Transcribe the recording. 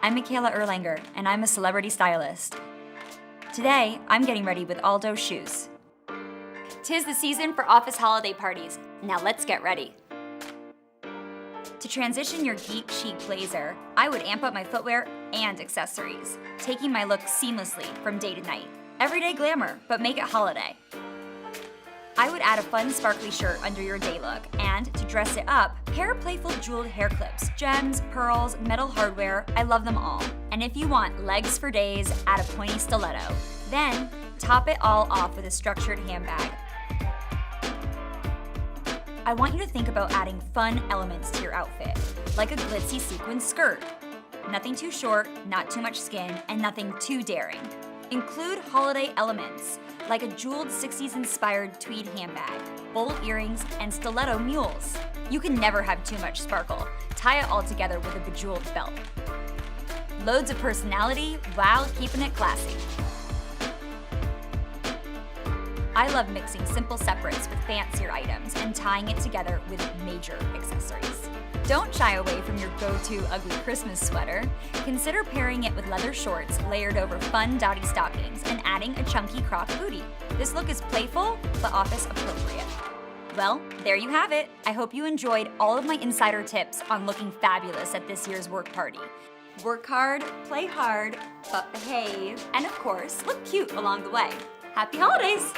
I'm Micaela Erlanger, and I'm a celebrity stylist. Today, I'm getting ready with Aldo shoes. 'Tis the season for office holiday parties. Now let's get ready. To transition your geek chic blazer, I would amp up my footwear and accessories, taking my look seamlessly from day to night. Everyday glamour, but make it holiday. I would add a fun sparkly shirt under your day look, and to dress it up, pair playful jeweled hair clips, gems, pearls, metal hardware, I love them all. And if you want legs for days, add a pointy stiletto. Then, top it all off with a structured handbag. I want you to think about adding fun elements to your outfit, like a glitzy sequin skirt. Nothing too short, not too much skin, and nothing too daring. Include holiday elements, like a jeweled 60s-inspired tweed handbag, bold earrings, and stiletto mules. You can never have too much sparkle. Tie it all together with a bejeweled belt. Loads of personality while keeping it classy. I love mixing simple separates with fancier items and tying it together with major accessories. Don't shy away from your go-to ugly Christmas sweater. Consider pairing it with leather shorts layered over fun dotty stockings and adding a chunky croc bootie. This look is playful, but office appropriate. Well, there you have it. I hope you enjoyed all of my insider tips on looking fabulous at this year's work party. Work hard, play hard, but behave, and of course, look cute along the way. Happy holidays!